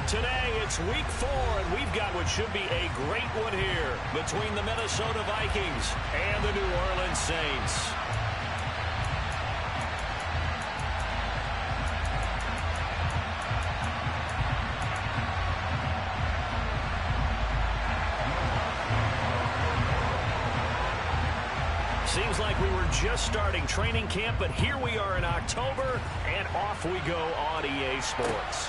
Today, it's week 4, and we've got what should be a great one here between the Minnesota Vikings and the New Orleans Saints. Seems like we were just starting training camp, but here we are in October, and off we go on EA Sports.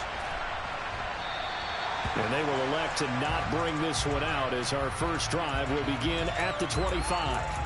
And they will elect to not bring this one out as our first drive will begin at the 25.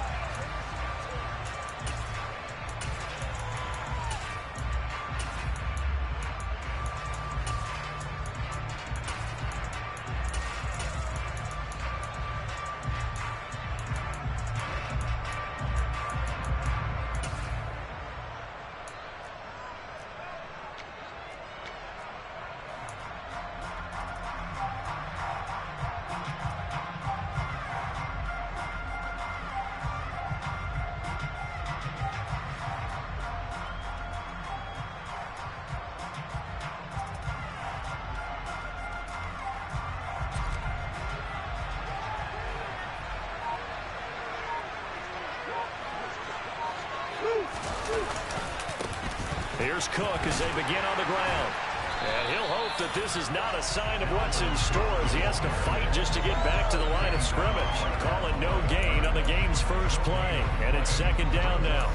Here's Cook as they begin on the ground. And he'll hope that this is not a sign of what's in store as he has to fight just to get back to the line of scrimmage. Call it no gain on the game's first play. And it's second down now.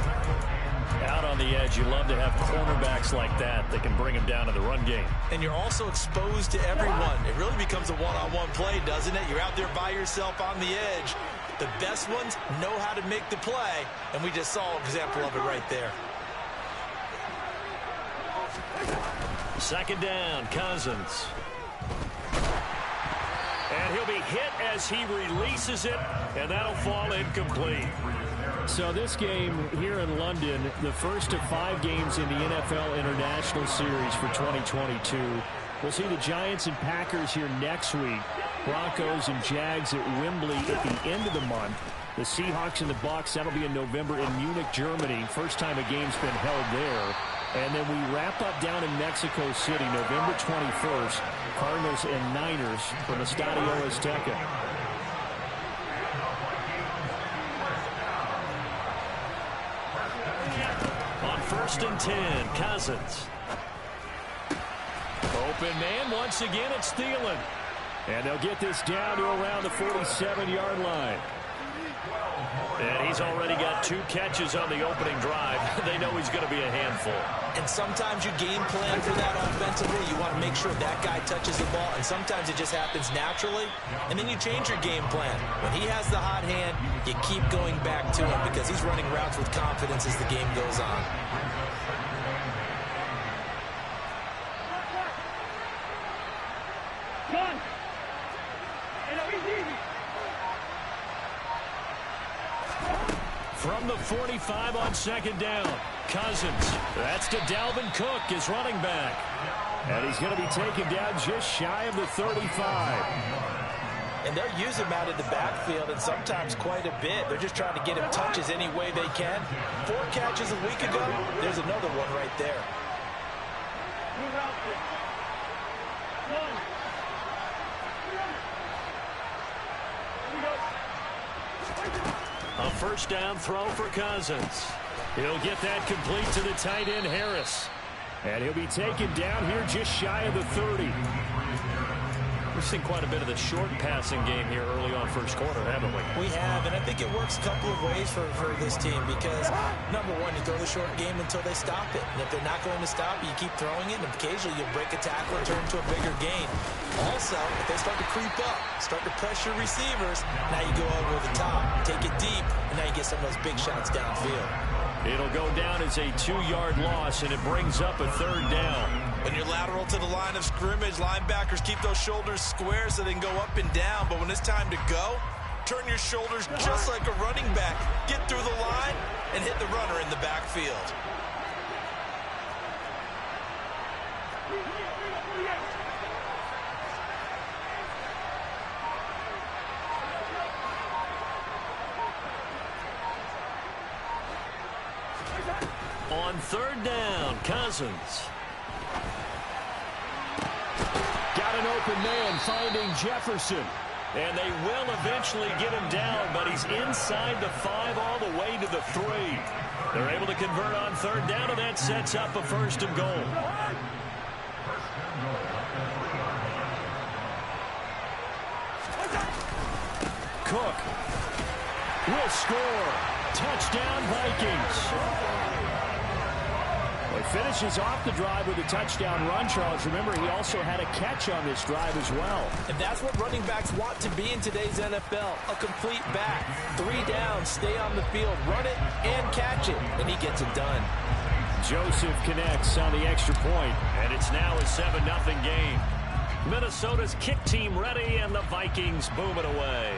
Out on the edge, you love to have cornerbacks like that that can bring him down to the run game. And you're also exposed to everyone. It really becomes a one-on-one play, doesn't it? You're out there by yourself on the edge. The best ones know how to make the play, and we just saw an example of it right there. Second down, Cousins. And he'll be hit as he releases it, and that'll fall incomplete. So this game here in London, the first of 5 games in the NFL International Series for 2022. We'll see the Giants and Packers here next week. Broncos and Jags at Wembley at the end of the month. The Seahawks and the Bucs, that'll be in November in Munich, Germany. First time a game's been held there. And then we wrap up down in Mexico City, November 21st. Cardinals and Niners from Estadio Azteca. On 1st and 10, Cousins. Open man, once again it's Thielen. And they'll get this down to around the 47-yard line. And he's already got 2 catches on the opening drive. They know he's going to be a handful. And sometimes you game plan for that offensively. You want to make sure that guy touches the ball, and sometimes it just happens naturally. And then you change your game plan. When he has the hot hand, you keep going back to him because he's running routes with confidence as the game goes on. From the 45 on second down, Cousins. That's to Dalvin Cook, his running back. And he's going to be taken down just shy of the 35. And they're using him out in the backfield, and sometimes quite a bit. They're just trying to get him touches any way they can. 4 catches a week ago. There's another one right there. A first down throw for Cousins. He'll get that complete to the tight end, Harris. And he'll be taken down here just shy of the 30. We've seen quite a bit of the short passing game here early on first quarter, haven't we? We have, and I think it works a couple of ways for this team because, number one, you throw the short game until they stop it. And if they're not going to stop it, you keep throwing it, and occasionally you'll break a tackle and turn into a bigger gain. Also, if they start to creep up, start to pressure receivers, now you go over the top, take it deep, and now you get some of those big shots downfield. It'll go down as a 2-yard loss, and it brings up a third down. When you're lateral to the line of scrimmage, linebackers keep those shoulders square so they can go up and down. But when it's time to go, turn your shoulders just like a running back. Get through the line and hit the runner in the backfield. On third down, Cousins. Got an open man, finding Jefferson. And they will eventually get him down, but he's inside the 5 all the way to the 3. They're able to convert on 3rd down, and that sets up a 1st and goal. Cook will score. Touchdown, Vikings. Well, he finishes off the drive with a touchdown run, Charles. Remember, he also had a catch on this drive as well. And that's what running backs want to be in today's NFL, a complete back. 3 downs, stay on the field, run it, and catch it, and he gets it done. Joseph connects on the extra point. And it's now a 7-0 game. Minnesota's kick team ready, and the Vikings boom it away.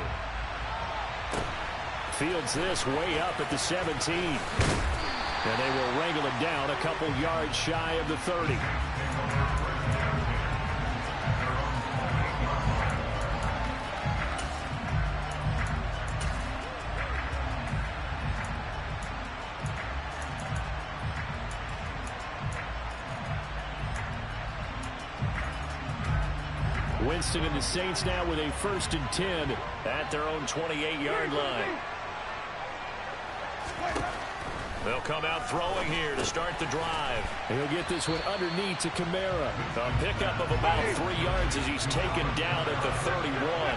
Fields this way up at the 17. And they will wrangle it down a couple yards shy of the 30. Winston and the Saints now with a 1st and 10 at their own 28-yard line. They'll come out throwing here to start the drive. He'll get this one underneath to Kamara. A pickup of about 3 yards as he's taken down at the 31.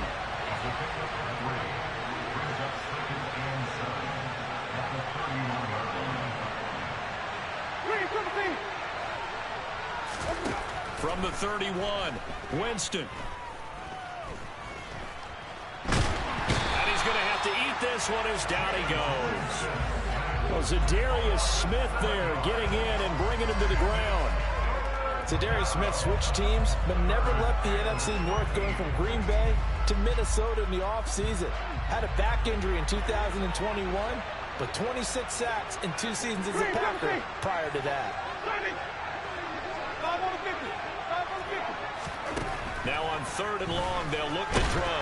From the 31, Winston. And he's going to have to eat this one as down he goes. Well, Zadarius Smith there getting in and bringing him to the ground. Zadarius Smith switched teams, but never left the NFC North, going from Green Bay to Minnesota in the offseason. Had a back injury in 2021, but 26 sacks in 2 seasons as a Packer prior to that. Now on 3rd and long, they'll look to throw.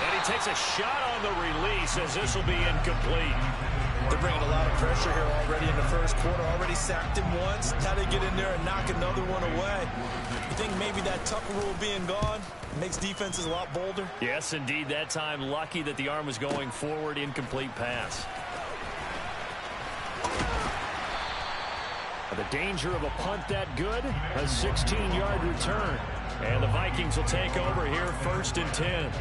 And he takes a shot on the release as this will be incomplete. They're bringing a lot of pressure here already in the 1st quarter. Already sacked him once. How to get in there and knock another one away. You think maybe that Tucker rule being gone makes defenses a lot bolder? Yes, indeed. That time, lucky that the arm was going forward. Incomplete pass. The danger of a punt that good. A 16-yard return. And the Vikings will take over here 1st and 10.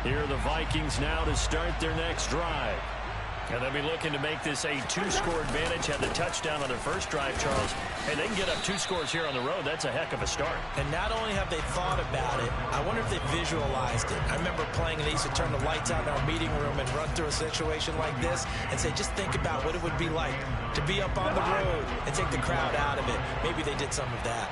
Here are the Vikings now to start their next drive. And they'll be looking to make this a 2-score advantage. Had the touchdown on their first drive, Charles. And they can get up 2 scores here on the road. That's a heck of a start. And not only have they thought about it, I wonder if they visualized it. I remember playing and they used to turn the lights out in our meeting room and run through a situation like this and say, just think about what it would be like to be up on the road and take the crowd out of it. Maybe they did some of that.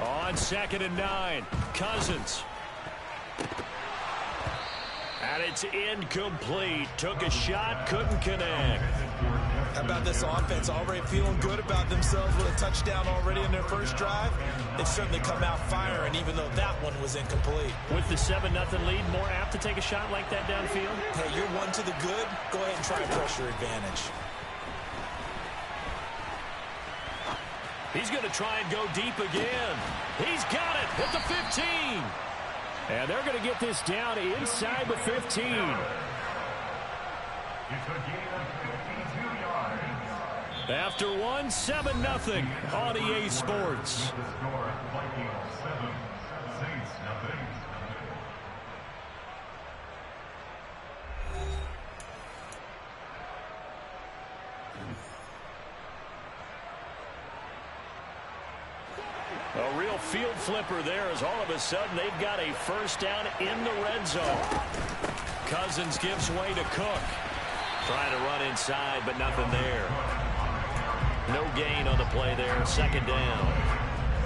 On 2nd and 9, Cousins. And it's incomplete. Took a shot, couldn't connect. How about this offense already feeling good about themselves with a touchdown already in their first drive? They've certainly come out firing, even though that one was incomplete. With the 7-0 lead, more apt to take a shot like that downfield? Hey, you're one to the good. Go ahead and try a pressure advantage. He's going to try and go deep again. He's got it at the 15. And they're going to get this down inside the 15. After one, 7-0 on EA Sports. A real field flipper there as all of a sudden they've got a first down in the red zone. Cousins gives way to Cook. Trying to run inside, but nothing there. No gain on the play there. 2nd down.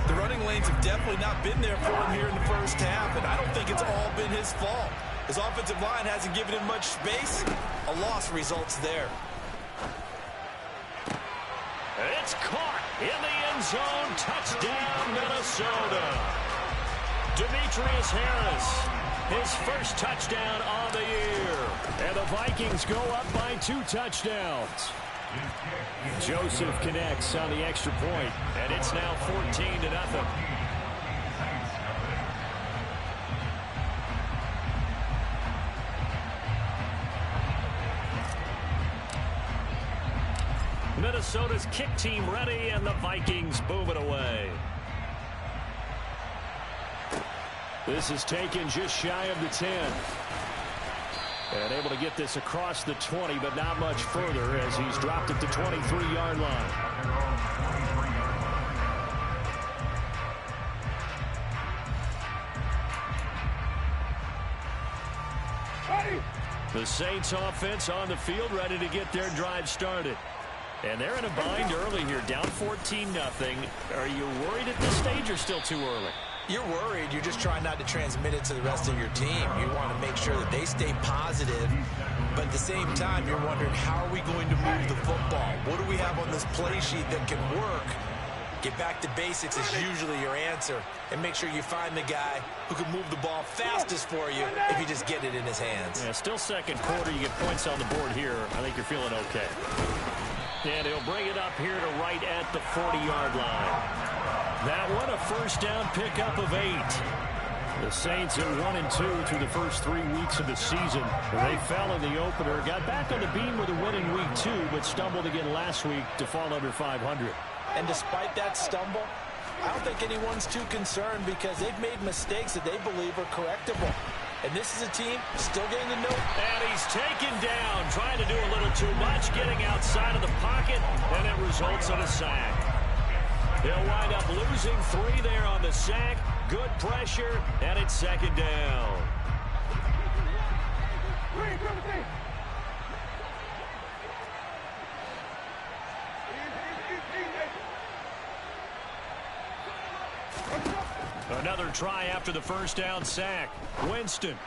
The running lanes have definitely not been there for him here in the first half, and I don't think it's all been his fault. His offensive line hasn't given him much space. A loss results there. It's caught in the end zone. Touchdown, Minnesota. Demetrius Harris, his first touchdown on the year. And the Vikings go up by 2 touchdowns. Joseph connects on the extra point, and it's now 14-0. Minnesota's kick team ready, and the Vikings boom it away. This is taken just shy of the 10. And able to get this across the 20, but not much further as he's dropped at the 23-yard line. The Saints offense on the field ready to get their drive started. And they're in a bind early here, down 14-0. Are you worried at this stage or still too early? You're worried. You're just trying not to transmit it to the rest of your team. You want to make sure that they stay positive. But at the same time, you're wondering, how are we going to move the football? What do we have on this play sheet that can work? Get back to basics is usually your answer. And make sure you find the guy who can move the ball fastest for you if you just get it in his hands. Yeah, still second quarter. You get points on the board here. I think you're feeling okay. And he'll bring it up here to right at the 40-yard line. That one a first down pickup of 8. The Saints are 1-2 through the first 3 weeks of the season. They fell in the opener, got back on the beam with a win in week 2, but stumbled again last week to fall under 500. And despite that stumble, I don't think anyone's too concerned because they've made mistakes that they believe are correctable. And this is a team still getting to know. And he's taken down, trying to do a little too much, getting outside of the pocket, and it results in a sack. He'll wind up losing 3 there on the sack. Good pressure, and it's second down. Another try after the first down sack. Winston.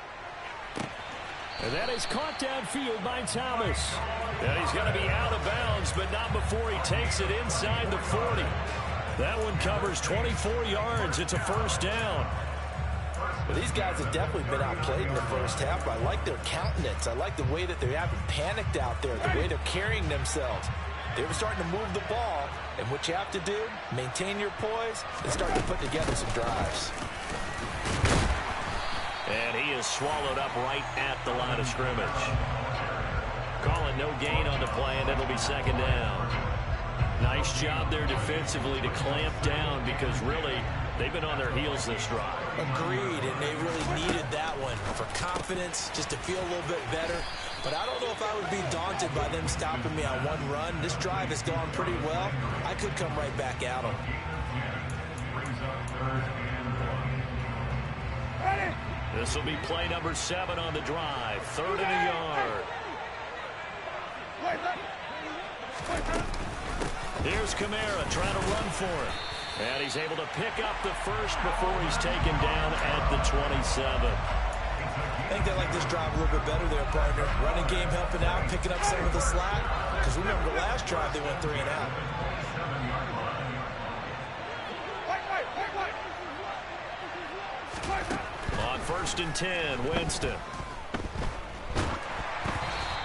And that is caught downfield by Thomas. And he's going to be out of bounds, but not before he takes it inside the 40. That one covers 24 yards. It's a first down. Well, these guys have definitely been outplayed in the first half, but I like their countenance. I like the way that they haven't panicked out there, the way they're carrying themselves. They were starting to move the ball, and what you have to do, maintain your poise and start to put together some drives. And he is swallowed up right at the line of scrimmage. Calling no gain on the play, and it'll be second down. Nice job there defensively to clamp down because really they've been on their heels this drive. Agreed, and they really needed that one for confidence, just to feel a little bit better. But I don't know if I would be daunted by them stopping me on one run. This drive has gone pretty well. I could come right back at them. This will be play number 7 on the drive. 3rd and a yard. Here's Kamara trying to run for it. And he's able to pick up the first before he's taken down at the 27. I think they like this drive a little bit better there, partner. Running game helping out, picking up some of the slack. Because remember, the last drive they went 3 and out. On 1st and 10, Winston.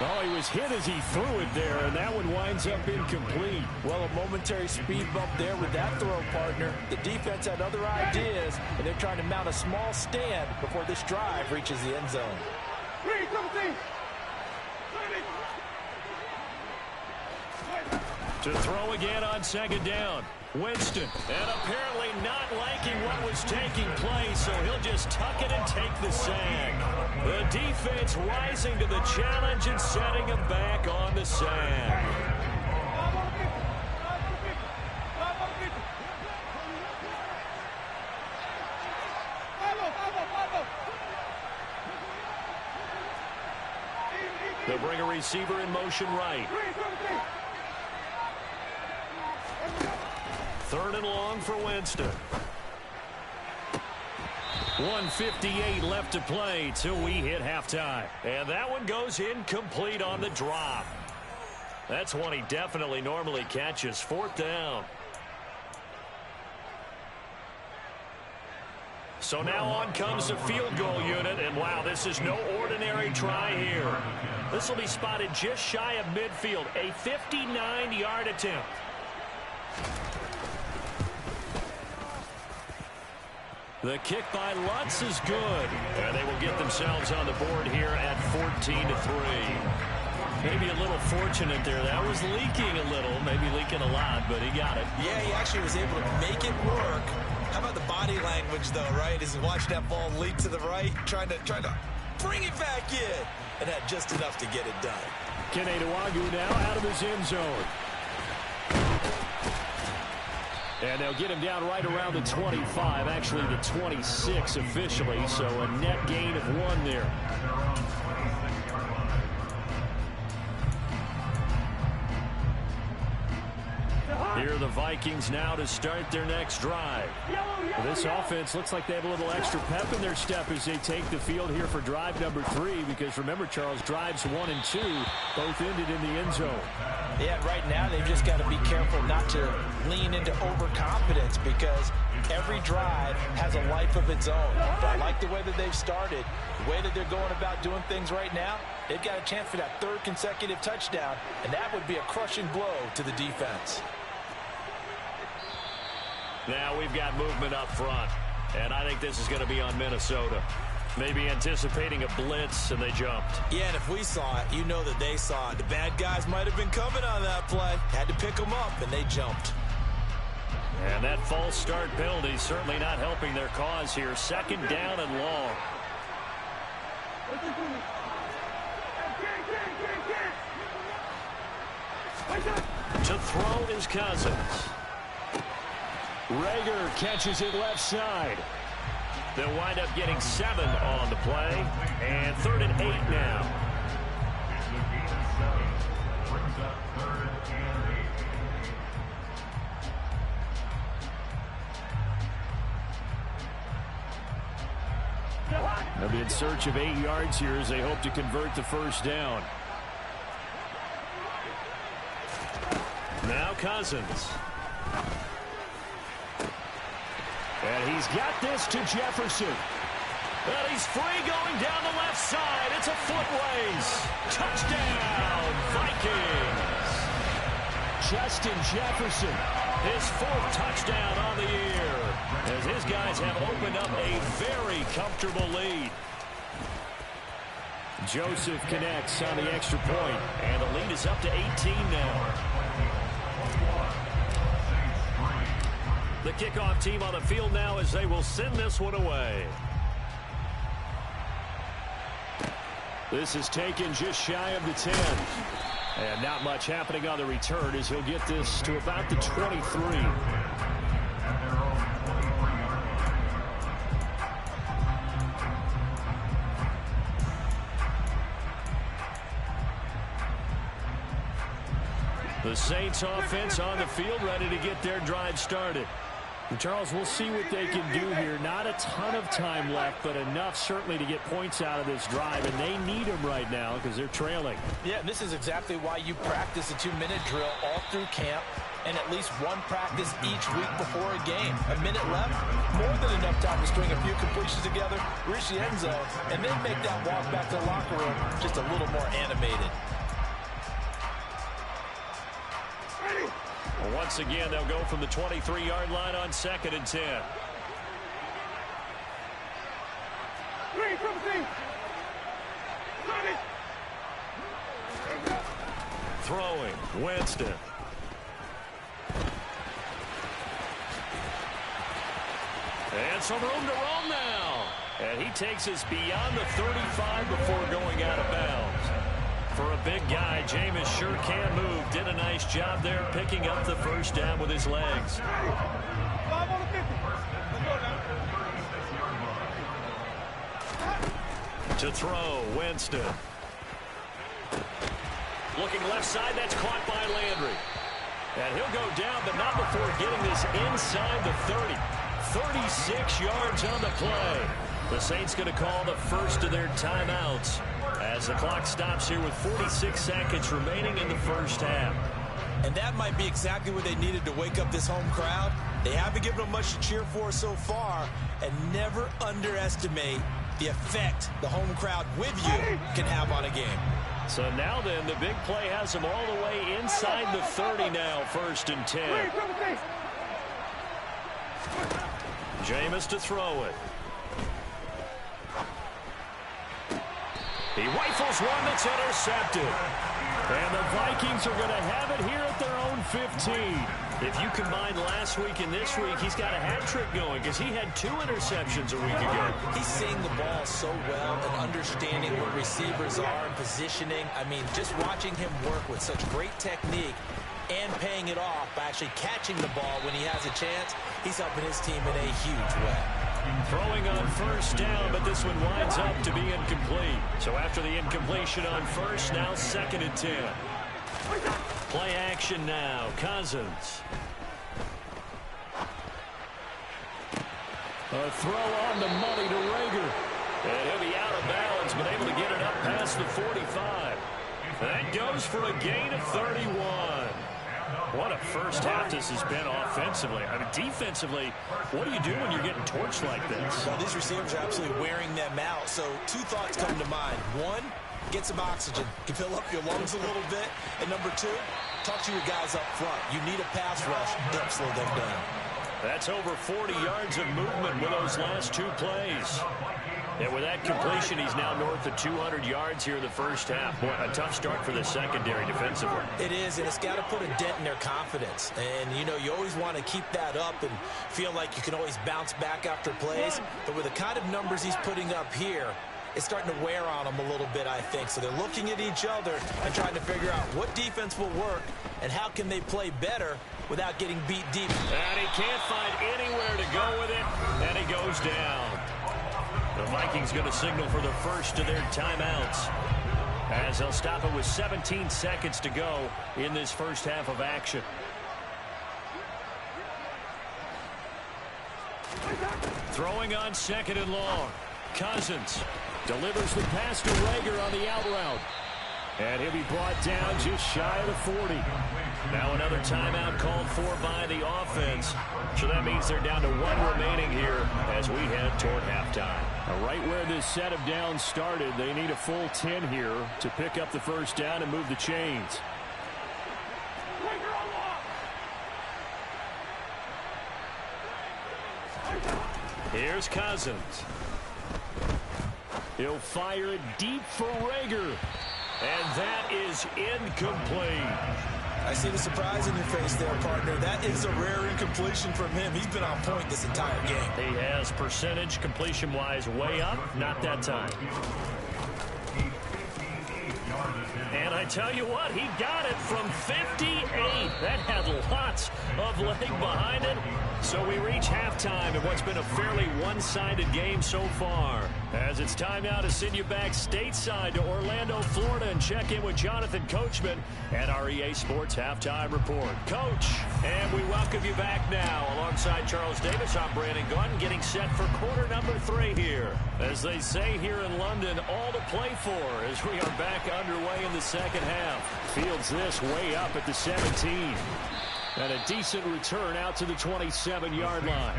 Oh, he was hit as he threw it there, and that one winds up incomplete. Well, a momentary speed bump there with that throw, partner. The defense had other ideas, and they're trying to mount a small stand before this drive reaches the end zone. To throw again on 2nd down. Winston, and apparently not liking what was taking place, so he'll just tuck it and take the sack. The defense rising to the challenge and setting him back on the sack. They'll bring a receiver in motion right. 3rd and long for Winston. 1:58 left to play till we hit halftime. And that one goes incomplete on the drop. That's one he definitely normally catches. 4th down. So now on comes the field goal unit, and wow, this is no ordinary try here. This will be spotted just shy of midfield, a 59-yard attempt. The kick by Lutz is good, and they will get themselves on the board here at 14-3. Maybe a little fortunate there. That was leaking a little, maybe leaking a lot, but he got it. Yeah, he actually was able to make it work. How about the body language, though, right? As he watched that ball leak to the right, trying to bring it back in, and had just enough to get it done. Kene Nwangwu now out of his end zone. And they'll get him down right around the 25, actually the 26 officially, so a net gain of 1 there. Here are the Vikings now to start their next drive. Well, this offense looks like they have a little extra pep in their step as they take the field here for drive number 3, because remember, Charles, drives 1 and 2 both ended in the end zone. Yeah, right now they've just got to be careful not to lean into overconfidence, because every drive has a life of its own. But I like the way that they've started, the way that they're going about doing things right now. They've got a chance for that 3rd consecutive touchdown, and that would be a crushing blow to the defense. Now we've got movement up front, and I think this is going to be on Minnesota. Maybe anticipating a blitz, and they jumped. Yeah, and if we saw it, you know that they saw it. The bad guys might have been coming on that play. Had to pick them up, and they jumped. And that false start penalty certainly not helping their cause here. 2nd down and long. To throw is Cousins. Rager catches it left side. They'll wind up getting 7 on the play. And 3rd and 8 now. They'll be in search of 8 yards here as they hope to convert the 1st down. Now Cousins. And he's got this to Jefferson. And he's free going down the left side. It's a foot race. Touchdown, Vikings. Justin Jefferson, his 4th touchdown on the year, as his guys have opened up a very comfortable lead. Joseph connects on the extra point, and the lead is up to 18 now. The kickoff team on the field now as they will send this one away. This is taken just shy of the 10. And not much happening on the return as he'll get this to about the 23. The Saints offense on the field ready to get their drive started. And Charles, we'll see what they can do here. Not a ton of time left, but enough certainly to get points out of this drive, and they need them right now because they're trailing. Yeah, this is exactly why you practice a 2-minute drill all through camp, and at least 1 practice each week before a game. A minute left, more than enough time to string a few completions together, reach the end zone, and then make that walk back to the locker room just a little more animated. Well, once again, they'll go from the 23-yard line on 2nd and 10. Throwing, Winston. And some room to roam now. And he takes us beyond the 35 before going out of bounds. For a big guy, Jameis sure can move. Did a nice job there picking up the 1st down with his legs. To throw, Winston. Looking left side, that's caught by Landry. And he'll go down, but not before getting this inside the 30. 36 yards on the play. The Saints going to call the first of their timeouts as the clock stops here with 46 seconds remaining in the 1st half. And that might be exactly what they needed to wake up this home crowd. They haven't given them much to cheer for so far, and never underestimate the effect the home crowd with you can have on a game. So now then, the big play has them all the way inside the 30 now, 1st and 10. Jameis to throw it. He rifles one that's intercepted. And the Vikings are going to have it here at their own 15. If you combine last week and this week, he's got a hat trick going because he had 2 interceptions a week ago. He's seeing the ball so well and understanding where receivers are and positioning. I mean, just watching him work with such great technique and paying it off by actually catching the ball when he has a chance, he's helping his team in a huge way. Throwing on 1st down, but this one winds up to be incomplete. So after the incompletion on 1st, now 2nd and 10. Play action now. Cousins. A throw on the money to Rager. And he'll be out of bounds, but able to get it up past the 45. That goes for a gain of 31. What a first half this has been offensively. I mean, defensively, what do you do when you're getting torched like this? Well, these receivers are absolutely wearing them out. So 2 thoughts come to mind. 1, get some oxygen. You can fill up your lungs a little bit. And number 2, talk to your guys up front. You need a pass rush to help slow them down. That's over 40 yards of movement with those last 2 plays. And with that completion, he's now north of 200 yards here in the first half. Boy, a tough start for the secondary defensively. It is, and it's got to put a dent in their confidence. And, you know, you always want to keep that up and feel like you can always bounce back after plays. But with the kind of numbers he's putting up here, it's starting to wear on them a little bit, I think. So they're looking at each other and trying to figure out what defense will work and how can they play better without getting beat deep. And he can't find anywhere to go with it, and he goes down. The Vikings going to signal for the first of their timeouts, as they'll stop it with 17 seconds to go in this first half of action. Throwing on 2nd and long. Cousins delivers the pass to Rager on the out route. And he'll be brought down just shy of the 40. Now another timeout called for by the offense. So that means they're down to 1 remaining here as we head toward halftime. Right where this set of downs started, they need a full 10 here to pick up the first down and move the chains. Here's Cousins. He'll fire it deep for Rager. And that is incomplete. I see the surprise in your face there, partner. That is a rare incompletion from him. He's been on point this entire game. He has percentage completion-wise way up. Not that time. And I tell you what, he got it from 58. That had lots of leg behind it. So we reach halftime in what's been a fairly one-sided game so far. As it's time now to send you back stateside to Orlando, Florida, and check in with Jonathan Coachman at our EA Sports Halftime Report. Coach, and we welcome you back now. Alongside Charles Davis, I'm Brandon Gunn, getting set for quarter number 3 here. As they say here in London, all to play for as we are back underway in the second half. Fields this way up at the 17. And a decent return out to the 27-yard line.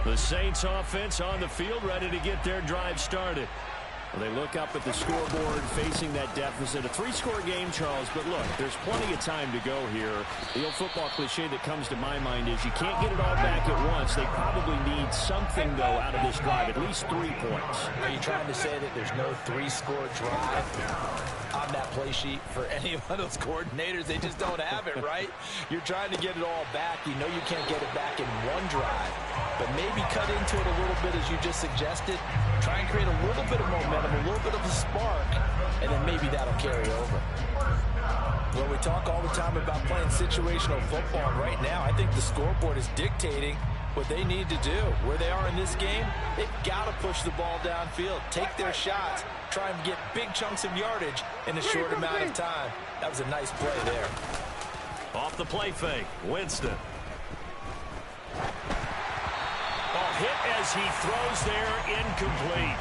The Saints offense on the field, ready to get their drive started. Well, they look up at the scoreboard facing that deficit. A 3-score game, Charles, but look, there's plenty of time to go here. The old football cliche that comes to my mind is you can't get it all back at once. They probably need something, though, out of this drive, at least 3 points. Are you trying to say that there's no 3-score drive on that play sheet for any of those coordinators? They just don't have it, right? You're trying to get it all back. You know you can't get it back in one drive, but maybe cut into it a little bit as you just suggested. Try and create a little bit of momentum, a little bit of a spark, and then maybe that'll carry over. Well, we talk all the time about playing situational football. Right now, I think the scoreboard is dictating what they need to do. Where they are in this game, they've got to push the ball downfield, take their shots, try and get big chunks of yardage in a short amount of time. That was a nice play there. Off the play fake, Winston. Oh, hit as as he throws there incomplete.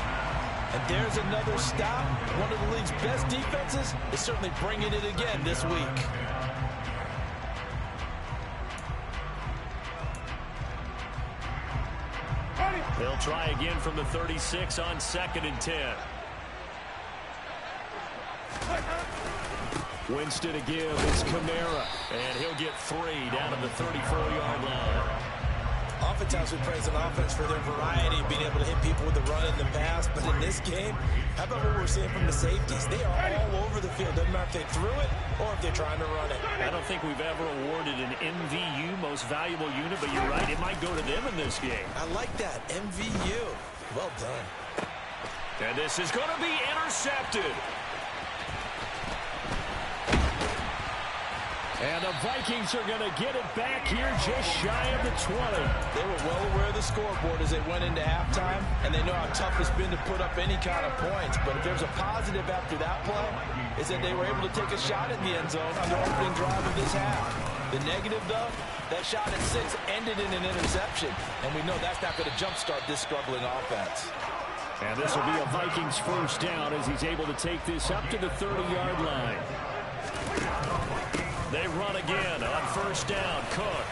And there's another stop. One of the league's best defenses is certainly bringing it again this week. They'll try again from the 36 on 2nd and 10. Winston to give is Kamara, and he'll get 3 down to the 34-yard line. Oftentimes we praise an offense for their variety, being able to hit people with the run and the pass. But in this game, how about what we're seeing from the safeties? They are all over the field. Doesn't matter if they threw it or if they're trying to run it. I don't think we've ever awarded an MVU, most valuable unit, but you're right, it might go to them in this game. I like that, MVU. Well done. And this is going to be intercepted. And the Vikings are going to get it back here just shy of the 20. They were well aware of the scoreboard as they went into halftime, and they know how tough it's been to put up any kind of points. But if there's a positive after that play, is that they were able to take a shot at the end zone on the opening drive of this half. The negative, though, that shot at 6 ended in an interception, and we know that's not going to jumpstart this struggling offense. And this will be a Vikings first down as he's able to take this up to the 30-yard line. They run again on first down. Cook.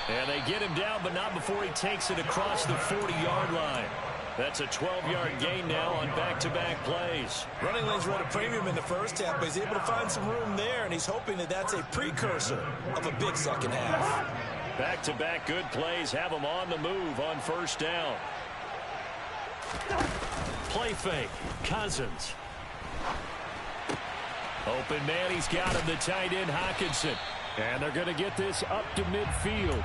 And they get him down, but not before he takes it across the 40-yard line. That's a 12-yard gain now on back-to-back plays. Running lanes run a premium in the first half, but he's able to find some room there, and he's hoping that that's a precursor of a big second half. Back-to-back good plays have him on the move on first down. Play fake. Cousins. Open man, he's got him, the tight end, Hockenson. And they're going to get this up to midfield.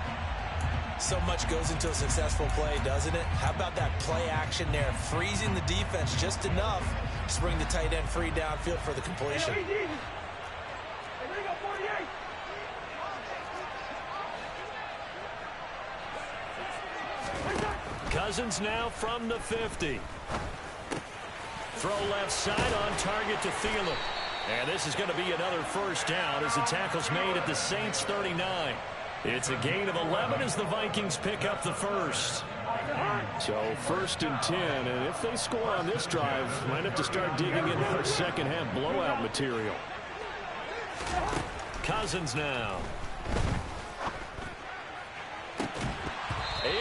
So much goes into a successful play, doesn't it? How about that play action there, freezing the defense just enough to bring the tight end free downfield for the completion. Cousins now from the 50. Throw left side on target to Thielen. And this is going to be another first down as the tackle's made at the Saints 39. It's a gain of 11 as the Vikings pick up the first. So 1st and 10, and if they score on this drive, might have to start digging into our second half blowout material. Cousins now.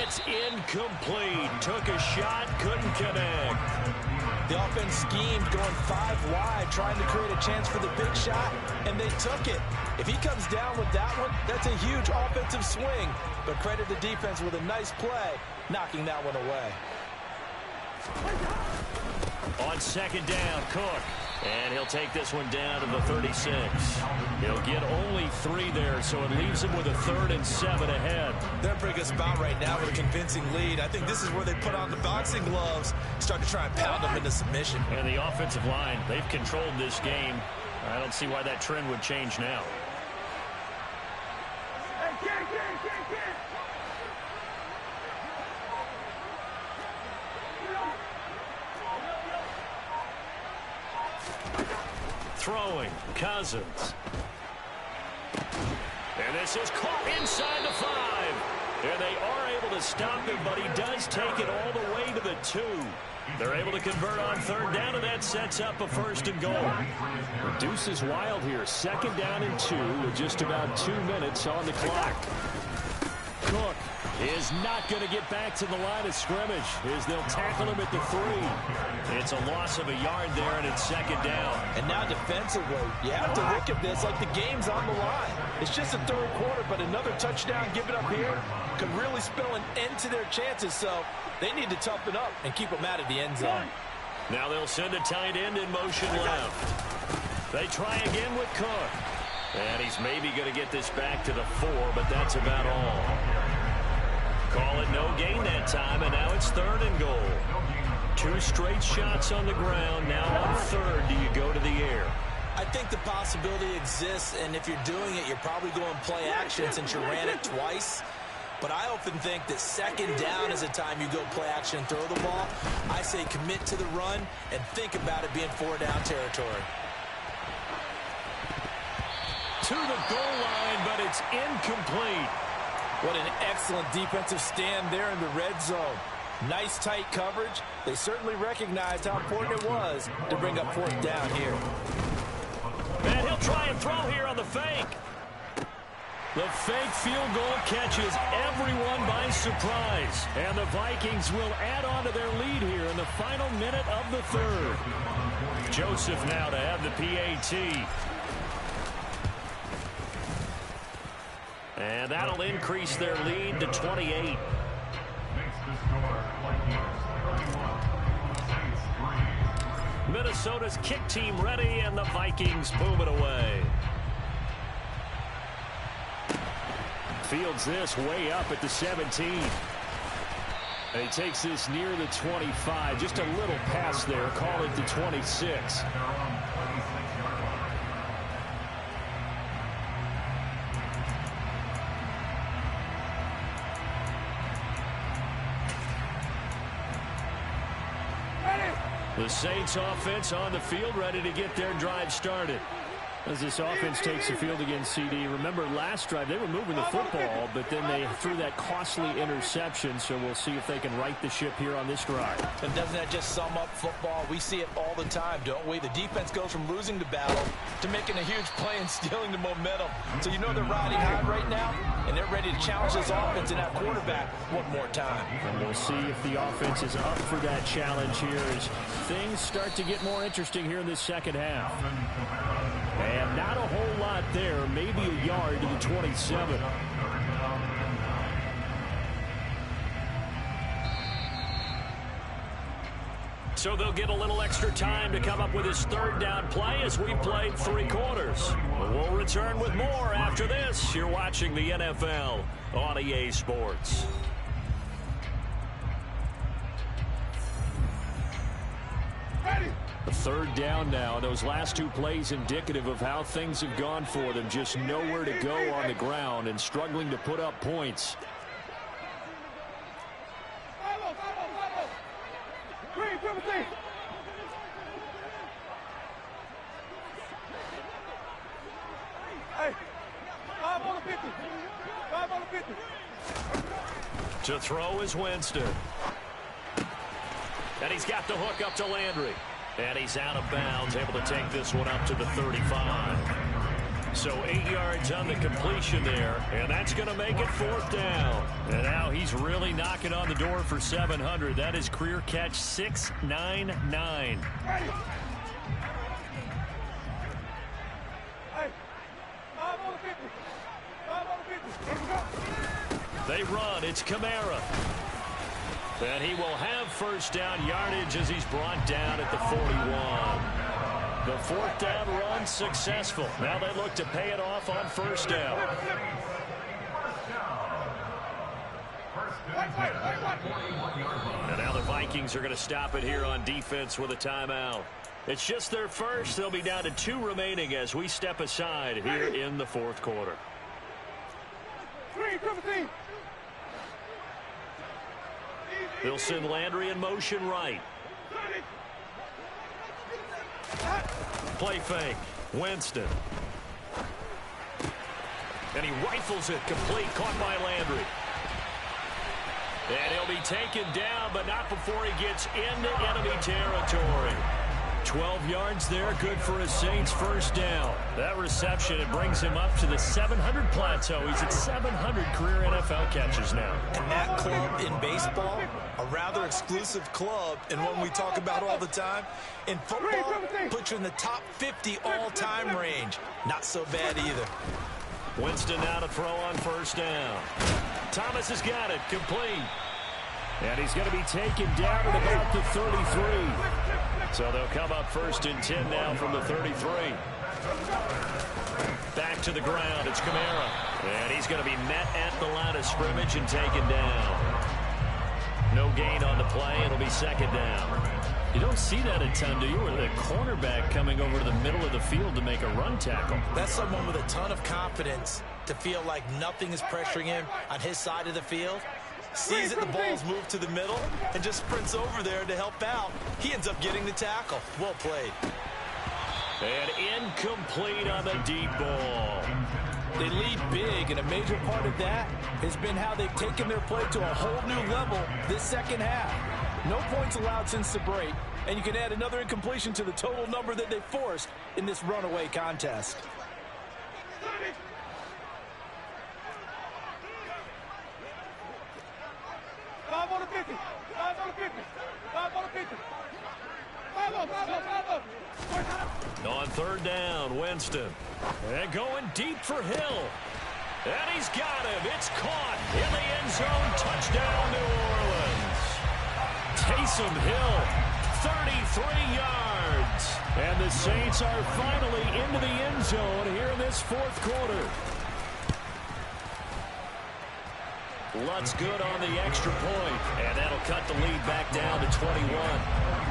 It's incomplete. Took a shot, couldn't connect. The offense schemed going 5 wide, trying to create a chance for the big shot, and they took it. If he comes down with that one, that's a huge offensive swing. But credit the defense with a nice play, knocking that one away. On 2nd down, Cook. And he'll take this one down to the 36. He'll get only 3 there, so it leaves him with a 3rd and 7 ahead. They're in a pretty good spot right now with a convincing lead. I think this is where they put on the boxing gloves, start to try and pound them into submission. And the offensive line, they've controlled this game. I don't see why that trend would change now. Throwing, Cousins. And this is caught inside the 5. And they are able to stop it, but he does take it all the way to the 2. They're able to convert on 3rd down, and that sets up a 1st and goal. The deuce is wild here. 2nd down and 2 with just about 2 minutes on the clock. Cook is not going to get back to the line of scrimmage as they'll tackle him at the 3. It's a loss of a yard there, and it's 2nd down. And now defensively, you have to look at this like the game's on the line. It's just a 3rd quarter, but another touchdown given up here could really spell an end to their chances, so they need to toughen up and keep them out of the end zone. Now they'll send a tight end in motion left. They try again with Cook. And he's maybe going to get this back to the 4, but that's about all. Call it no gain that time, and now it's 3rd and goal. 2 straight shots on the ground. Now on 3rd, do you go to the air? I think the possibility exists, and if you're doing it, you're probably going play action since you ran it twice. But I often think that 2nd down is a time you go play action and throw the ball. I say commit to the run and think about it being 4-down territory. To the goal line, but it's incomplete. What an excellent defensive stand there in the red zone. Nice tight coverage. They certainly recognized how important it was to bring up fourth down here. And he'll try and throw here on the fake. The fake field goal catches everyone by surprise. And the Vikings will add on to their lead here in the final minute of the third. Joseph now to have the PAT. And that'll increase their lead to 28. Minnesota's kick team ready, and the Vikings boom it away. Fields this way up at the 17. And he takes this near the 25. Just a little pass there. Call it the 26. The Saints offense on the field, ready to get their drive started. As this offense takes the field against CD. Remember, last drive, they were moving the football, but then they threw that costly interception, so we'll see if they can right the ship here on this drive. And doesn't that just sum up football? We see it all the time, don't we? The defense goes from losing the battle to making a huge play and stealing the momentum. So you know they're riding high right now, and they're ready to challenge this offense and that quarterback one more time. And we'll see if the offense is up for that challenge here as things start to get more interesting here in this second half. And not a whole lot there, maybe a yard to the 27. So they'll get a little extra time to come up with his third down play as we played 3 quarters. We'll return with more after this. You're watching the NFL on EA Sports. A third down now. Those last 2 plays indicative of how things have gone for them. Just nowhere to go on the ground and struggling to put up points. To throw is Winston. And he's got the hook up to Landry. And he's out of bounds, able to take this one up to the 35. So 8 yards on the completion there, and that's going to make it 4th down. And now he's really knocking on the door for 700. That is career catch 699. They run. It's Kamara. And he will have first down yardage as he's brought down at the 41. The 4th down run successful. Now they look to pay it off on first down. And now the Vikings are going to stop it here on defense with a timeout. It's just their first. They'll be down to 2 remaining as we step aside here in the 4th quarter. They'll send Landry in motion right. Play fake. Winston. And he rifles it complete. Caught by Landry. And he'll be taken down, but not before he gets into enemy territory. 12 yards there, good for a Saints first down. That reception, it brings him up to the 700 plateau. He's at 700 career NFL catches now. And that club in baseball, a rather exclusive club, and one we talk about all the time. In football, puts you in the top 50 all-time range. Not so bad either. Winston now to throw on first down. Thomas has got it, complete. And he's going to be taken down at about the 33. So they'll come up 1st and 10 now from the 33. Back to the ground. It's Kamara. And he's going to be met at the line of scrimmage and taken down. No gain on the play. It'll be 2nd down. You don't see that a ton, do you? With a cornerback coming over to the middle of the field to make a run tackle. That's someone with a ton of confidence to feel like nothing is pressuring him on his side of the field. Sees that the ball's moved to the middle and just sprints over there to help out. He ends up getting the tackle. Well played. And incomplete on the deep ball. They lead big, and a major part of that has been how they've taken their play to a whole new level this second half. No points allowed since the break, and you can add another incompletion to the total number that they forced in this runaway contest. On third down, Winston. And going deep for Hill. And he's got him. It's caught in the end zone. Touchdown, New Orleans. Taysom Hill, 33 yards. And the Saints are finally into the end zone here in this fourth quarter. Lutt's good on the extra point, and that'll cut the lead back down to 21.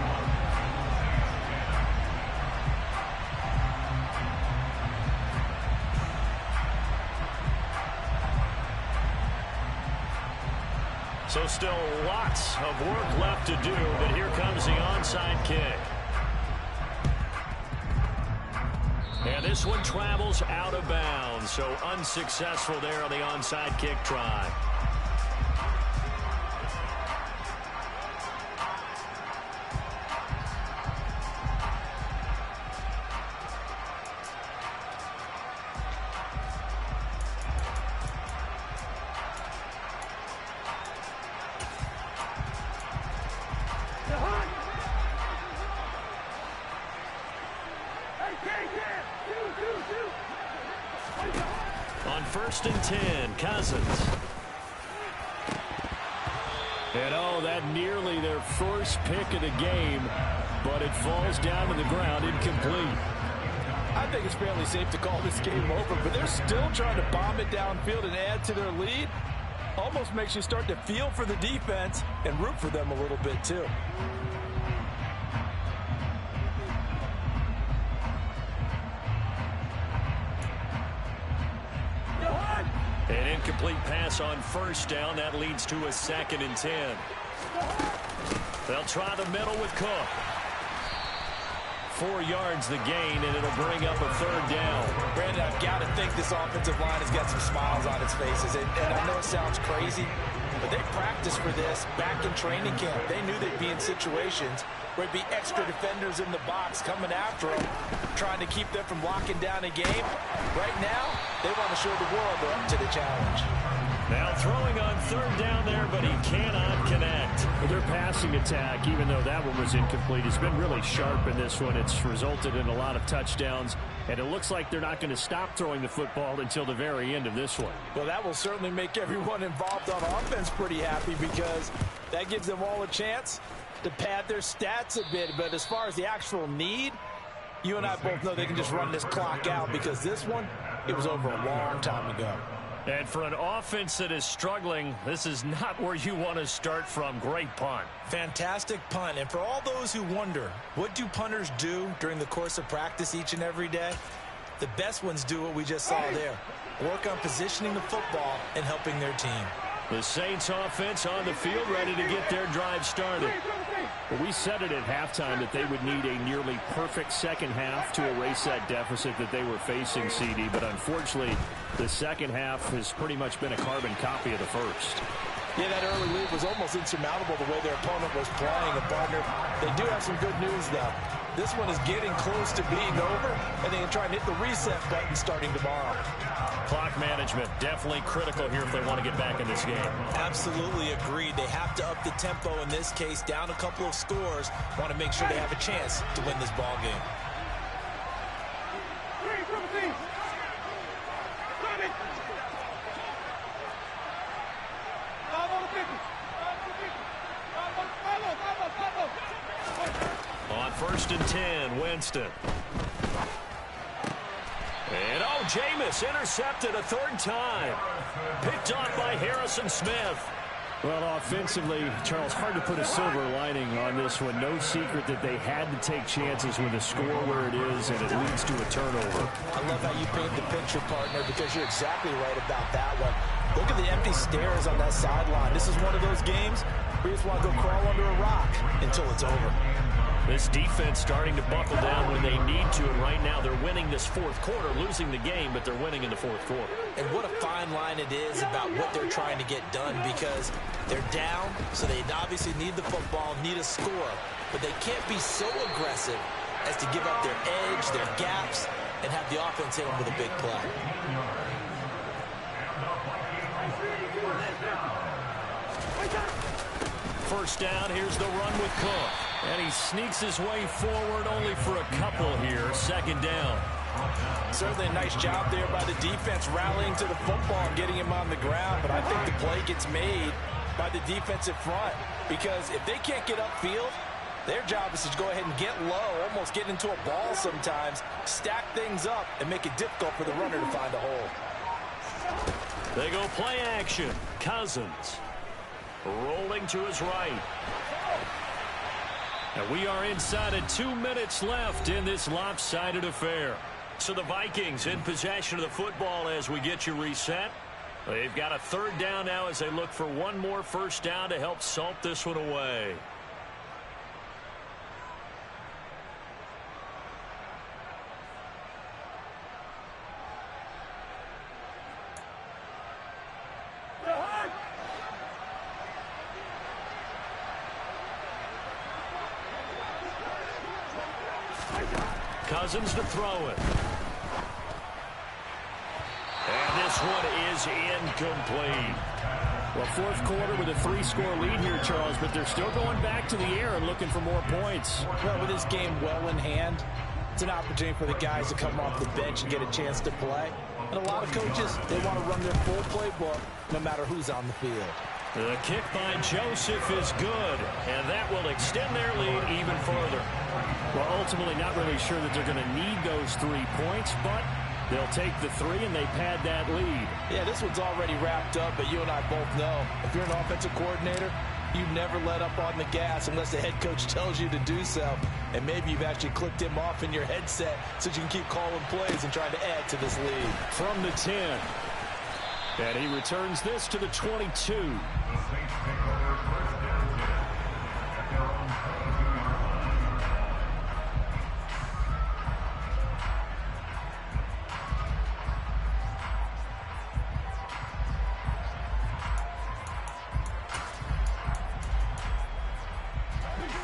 So still lots of work left to do, but here comes the onside kick. And this one travels out of bounds, so unsuccessful there on the onside kick try. On 1st and 10, Cousins. And oh, that nearly their first pick of the game, but it falls down to the ground incomplete. I think it's fairly safe to call this game over, but they're still trying to bomb it downfield and add to their lead. Almost makes you start to feel for the defense and root for them a little bit too. An incomplete pass on 1st down. That leads to a 2nd and 10. They'll try the middle with Cook. 4 yards the gain, and it'll bring up a 3rd down. Brandon, I've got to think this offensive line has got some smiles on its faces. And I know it sounds crazy, but they practiced for this back in training camp. They knew they'd be in situations where it'd be extra defenders in the box coming after them, trying to keep them from locking down a game. Right now, they want to show the world they're up to the challenge. Now throwing on 3rd down there, but he cannot connect. Their passing attack, even though that one was incomplete, has been really sharp in this one. It's resulted in a lot of touchdowns, and it looks like they're not going to stop throwing the football until the very end of this one. Well, that will certainly make everyone involved on offense pretty happy, because that gives them all a chance to pad their stats a bit. But as far as the actual need, you and I both know they can just run this clock out, because this one, it was over a long time ago. And for an offense that is struggling, this is not where you want to start from. Great punt. Fantastic punt. And for all those who wonder, what do punters do during the course of practice each and every day? The best ones do what we just saw there. Work on positioning the football and helping their team. The Saints offense on the field, ready to get their drive started. Well, we said it at halftime that they would need a nearly perfect second half to erase that deficit that they were facing, CD. But unfortunately, the second half has pretty much been a carbon copy of the first. Yeah, that early lead was almost insurmountable the way their opponent was playing. And, partner, they do have some good news, though. This one is getting close to being over, and they can try and hit the reset button starting tomorrow. Clock management, definitely critical here if they want to get back in this game. Absolutely agreed. They have to up the tempo in this case, down a couple of scores. Want to make sure they have a chance to win this ball game. On 1st and 10, Winston. And oh, Jameis intercepted a 3rd time. Picked off by Harrison Smith. Well, offensively, Charles, hard to put a silver lining on this one. No secret that they had to take chances with a score where it is, and it leads to a turnover. I love how you paint the picture, partner, because you're exactly right about that one. Look at the empty stares on that sideline. This is one of those games where you just want to go crawl under a rock until it's over. This defense starting to buckle down when they need to, and right now they're winning this fourth quarter, losing the game, but they're winning in the fourth quarter. And what a fine line it is about what they're trying to get done, because they're down, so they obviously need the football, need a score, but they can't be so aggressive as to give up their edge, their gaps, and have the offense hit them with a big play. First down, here's the run with Cook. And he sneaks his way forward only for a couple here. Second down. Certainly a nice job there by the defense rallying to the football and getting him on the ground, but I think the play gets made by the defensive front, because if they can't get upfield, their job is to go ahead and get low, almost get into a ball sometimes, stack things up, and make it difficult for the runner to find a hole. They go play action. Cousins rolling to his right. And we are inside of 2 minutes left in this lopsided affair. So the Vikings in possession of the football as we get you reset. They've got a third down now as they look for one more first down to help salt this one away. Cousins to throw it. And this one is incomplete. Well, fourth quarter with a 3-score lead here, Charles, but they're still going back to the air and looking for more points. Well, with this game well in hand, it's an opportunity for the guys to come off the bench and get a chance to play. And a lot of coaches, they want to run their full playbook no matter who's on the field. The kick by Joseph is good, and that will extend their lead even further. Well, ultimately not really sure that they're going to need those 3 points, but they'll take the 3 and they pad that lead. Yeah, this one's already wrapped up, but you and I both know if you're an offensive coordinator, you never let up on the gas unless the head coach tells you to do so. And maybe you've actually clicked him off in your headset so you can keep calling plays and trying to add to this lead. From the 10. And he returns this to the 22.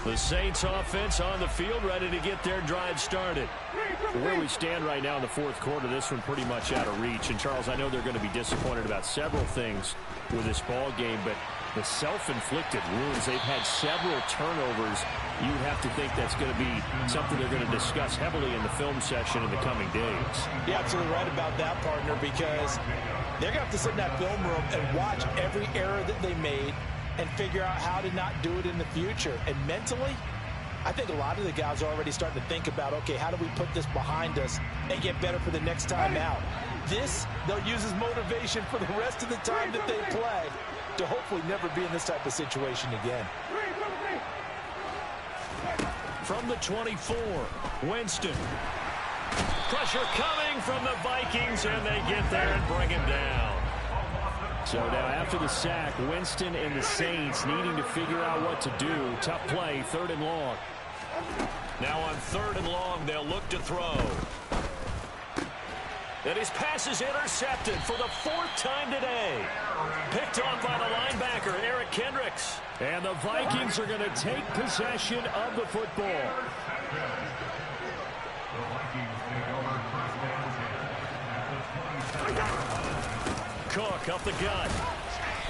The Saints offense on the field, ready to get their drive started. Where we stand right now in the fourth quarter, this one pretty much out of reach. And, Charles, I know they're going to be disappointed about several things with this ball game, but the self-inflicted wounds, they've had several turnovers. You have to think that's going to be something they're going to discuss heavily in the film session in the coming days. You're absolutely right about that, partner, because they're going to have to sit in that film room and watch every error that they made and figure out how to not do it in the future. And mentally, I think a lot of the guys are already starting to think about, okay, how do we put this behind us and get better for the next time out? This, they'll use as motivation for the rest of the time that they play to hopefully never be in this type of situation again. From the 24, Winston. Pressure coming from the Vikings, and they get there and bring him down. So now after the sack, Winston and the Saints needing to figure out what to do. Tough play, 3rd and long. Now on 3rd and long, they'll look to throw. And his pass is intercepted for the 4th time today. Picked off by the linebacker, Eric Kendricks. And the Vikings are going to take possession of the football. Cook up the gut.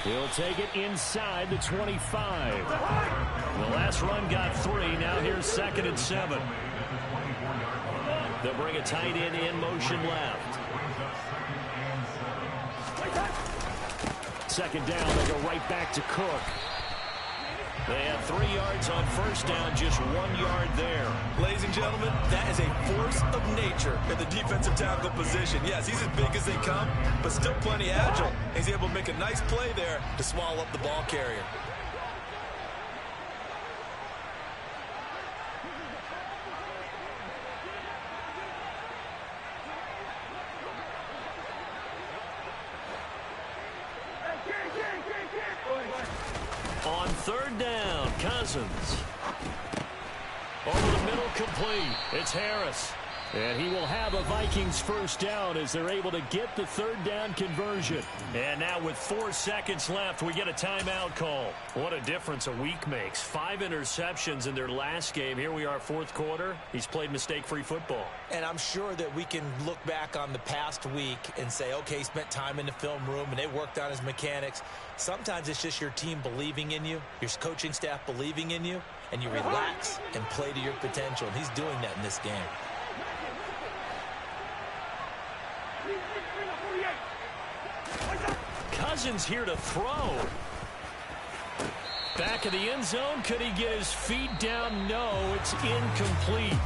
He'll take it inside the 25. The last run got 3. Now here's 2nd and 7. They'll bring a tight end in motion left. 2nd down, they go right back to Cook. They had 3 yards on 1st down, just 1 yard there. Ladies and gentlemen, that is a force of nature at the defensive tackle position. Yes, he's as big as they come, but still plenty agile. He's able to make a nice play there to swallow up the ball carrier. On 3rd down, Cousins. Over Incomplete. It's Harris. And he will have a Vikings first down as they're able to get the third down conversion. And now with 4 seconds left, we get a timeout call. What a difference a week makes. 5 interceptions in their last game. Here we are, fourth quarter. He's played mistake-free football. And I'm sure that we can look back on the past week and say, okay, he spent time in the film room and they worked on his mechanics. Sometimes it's just your team believing in you, your coaching staff believing in you, and you relax and play to your potential. And he's doing that in this game. Cousins here to throw. Back of the end zone. Could he get his feet down? No, it's incomplete.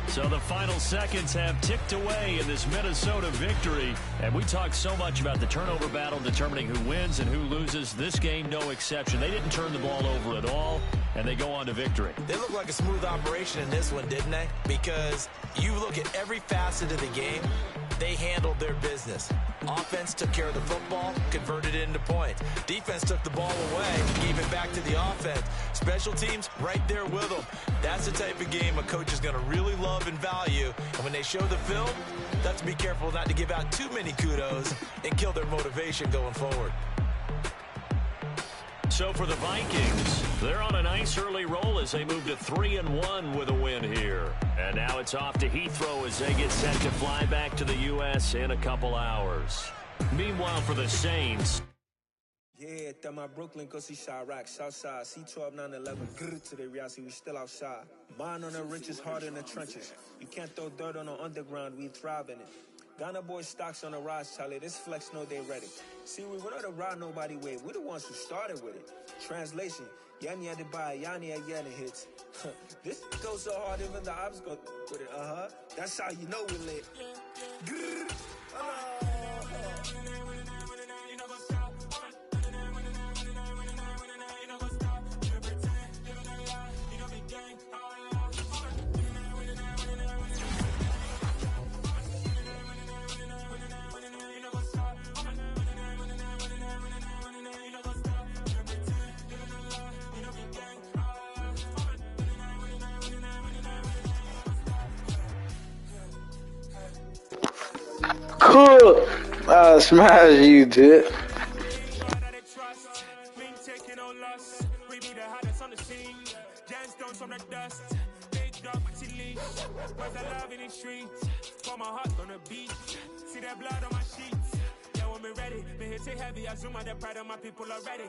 So the final seconds have ticked away in this Minnesota victory. And we talked so much about the turnover battle determining who wins and who loses. This game, no exception. They didn't turn the ball over at all, and they go on to victory. They look like a smooth operation in this one, didn't they? Because you look at every facet of the game, they handled their business. Offense took care of the football, converted it into points. Defense took the ball away, gave it back to the offense. Special teams, right there with them. That's the type of game a coach is going to really love and value. And when they show the film, they have to be careful not to give out too many kudos and kill their motivation going forward. So for the Vikings, they're on a nice early roll as they move to 3-1 with a win here. And now it's off to Heathrow as they get set to fly back to the U.S. in a couple hours. Meanwhile, for the Saints. Yeah, that my Brooklyn, go see Chirac, Southside, C12, 911, grrr to the reality, we still outside. Bond on the riches, hard in the trenches. You can't throw dirt on the underground, we thrive in it. Ghana boys stocks on the rise, Charlie. This flex know they ready. See, we not the ride nobody with. We're the ones who started with it. Translation: Yanni had to buy, Yanni had Yanni hits. This goes so hard, even the ops go with it. That's how you know we lit. Cool. I smash you, dude. Heavy, I zoom out the pride of my people already.